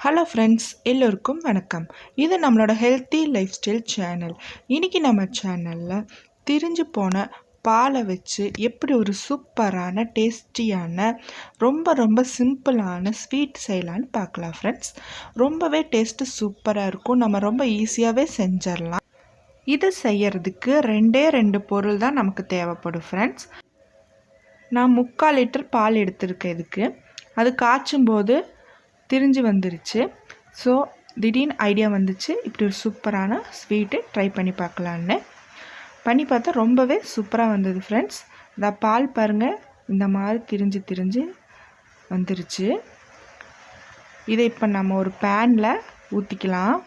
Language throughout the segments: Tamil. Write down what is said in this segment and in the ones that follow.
ஹலோ ஃப்ரெண்ட்ஸ், எல்லோருக்கும் வணக்கம். இது நம்மளோட ஹெல்த்தி லைஃப் ஸ்டைல் சேனல். இன்றைக்கி நம்ம சேனலில் திரிஞ்சு போன பாலை வச்சு எப்படி ஒரு சூப்பரான டேஸ்டியான ரொம்ப சிம்பிளான ஸ்வீட் செய்யலான்னு பார்க்கலாம் ஃப்ரெண்ட்ஸ். ரொம்பவே டேஸ்ட்டு சூப்பராக இருக்கும். நம்ம ரொம்ப ஈஸியாகவே செஞ்சிடலாம். இது செய்யறதுக்கு ரெண்டு பொருள் தான் நமக்கு தேவைப்படும் ஃப்ரெண்ட்ஸ். நான் 3/4 லிட்டர் பால் எடுத்திருக்கேன். இதுக்கு அது காய்ச்சும் போது திரிஞ்சு வந்துருச்சு. ஸோ திடீர்னு ஐடியா வந்துச்சு, இப்படி ஒரு சூப்பரான ஸ்வீட்டு ட்ரை பண்ணி பார்க்கலான்னு பண்ணி பார்த்தா ரொம்பவே சூப்பராக வந்தது ஃப்ரெண்ட்ஸ். இந்த பால் பாருங்கள், இந்த மாதிரி திரிஞ்சு வந்துருச்சு. இதை இப்போ நம்ம ஒரு பேனில் ஊற்றிக்கலாம்.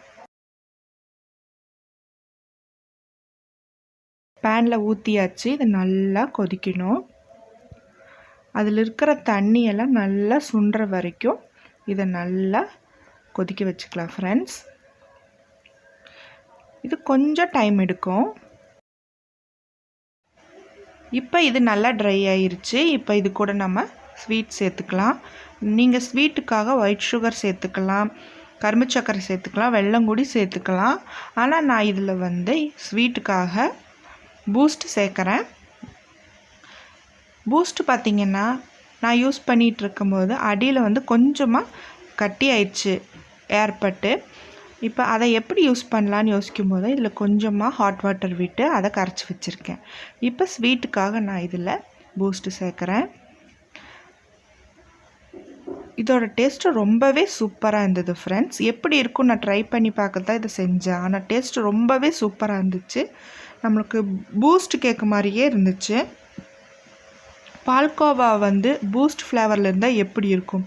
பேனில் ஊற்றியாச்சு. இது நல்லா கொதிக்கணும். அதில் இருக்கிற தண்ணியெல்லாம் நல்லா சுண்டுற வரைக்கும் இதை நல்லா கொதிக்க வச்சுக்கலாம் ஃப்ரெண்ட்ஸ். இது கொஞ்சம் டைம் எடுக்கும். இப்போ இது நல்லா ட்ரை ஆயிருச்சு. இப்போ இது கூட நம்ம ஸ்வீட் சேர்த்துக்கலாம். நீங்கள் ஸ்வீட்டுக்காக ஒயிட் சுகர் சேர்த்துக்கலாம், கரும்பு சர்க்கரை சேர்த்துக்கலாம், வெல்லம் கூடி சேர்த்துக்கலாம். ஆனால் நான் இதில் ஸ்வீட்டுக்காக பூஸ்ட் சேர்க்குறேன். பூஸ்ட் பார்த்திங்கன்னா நான் யூஸ் பண்ணிகிட்டு இருக்கும்போது அடியில் கொஞ்சமாக கட்டி ஆயிடுச்சு ஏற்பட்டு. இப்போ அதை எப்படி யூஸ் பண்ணலான்னு யோசிக்கும் போது இதில் கொஞ்சமாக ஹாட் வாட்டர் விட்டு அதை கரைச்சி வச்சுருக்கேன். இப்போ ஸ்வீட்டுக்காக நான் இதில் பூஸ்ட்டு சேர்க்குறேன். இதோட டேஸ்ட்டு ரொம்பவே சூப்பராக இருந்தது ஃப்ரெண்ட்ஸ். எப்படி இருக்கும் நான் ட்ரை பண்ணி பார்க்க தான் இதை செஞ்சேன். ஆனால் டேஸ்ட்டு ரொம்பவே சூப்பராக இருந்துச்சு. நம்மளுக்கு பூஸ்ட் கேக்கு மாதிரியே இருந்துச்சு. பால்கோவா பூஸ்ட் ஃப்ளேவரில் இருந்தால் எப்படி இருக்கும்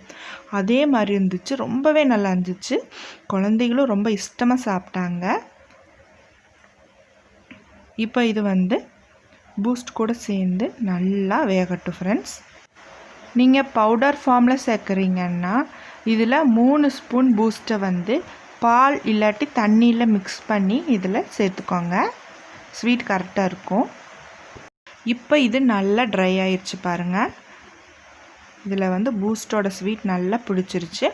அதே மாதிரி இருந்துச்சு. ரொம்பவே நல்லா இருந்துச்சு. குழந்தைகளும் ரொம்ப இஷ்டமாக சாப்பிட்டாங்க. இப்போ இது பூஸ்ட் கூட சேர்ந்து நல்லா வேகட்டும் ஃப்ரெண்ட்ஸ். நீங்கள் பவுடர் ஃபார்மில் சேர்க்குறீங்கன்னா இதில் 3 ஸ்பூன் பூஸ்ட்டை பால் இல்லாட்டி தண்ணியில் மிக்ஸ் பண்ணி இதில் சேர்த்துக்கோங்க. ஸ்வீட் கரெக்டாக இருக்கும். இப்போ இது நல்லா ட்ரை ஆயிடுச்சு பாருங்கள். இதில் பூஸ்டோட ஸ்வீட் நல்லா பிடிச்சிருச்சு.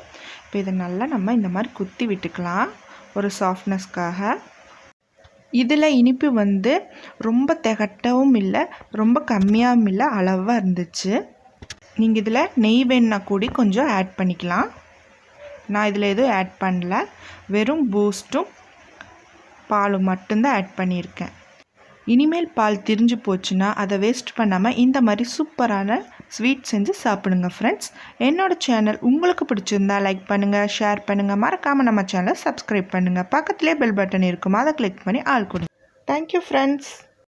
இப்போ இதை நல்லா நம்ம இந்த மாதிரி குத்தி விட்டுக்கலாம் ஒரு சாஃப்ட்னஸ்க்காக. இதில் இனிப்பு ரொம்ப திகட்டவும் இல்லை, ரொம்ப கம்மியாகவும் இல்லை, அளவாக இருந்துச்சு. நீங்கள் இதில் நெய் வேணுன்னா கூடி கொஞ்சம் ஆட் பண்ணிக்கலாம். நான் இதில் எதுவும் ஆட் பண்ணல, வெறும் பூஸ்ட்டும் பாலும் மட்டும்தான் ஆட் பண்ணியிருக்கேன். இனிமேல் பால் திரிஞ்சு போச்சுன்னா அதை வேஸ்ட் பண்ணாமல் இந்த மாதிரி சூப்பரான ஸ்வீட் செஞ்சு சாப்பிடுங்க ஃப்ரெண்ட்ஸ். என்னோடய சேனல் உங்களுக்கு பிடிச்சிருந்தா லைக் பண்ணுங்கள், ஷேர் பண்ணுங்கள், மறக்காமல் நம்ம சேனலை சப்ஸ்கிரைப் பண்ணுங்கள். பக்கத்துலேயே பெல் பட்டன் இருக்கும், அதை கிளிக் பண்ணி ஆள் கொடுங்க. Thank you friends.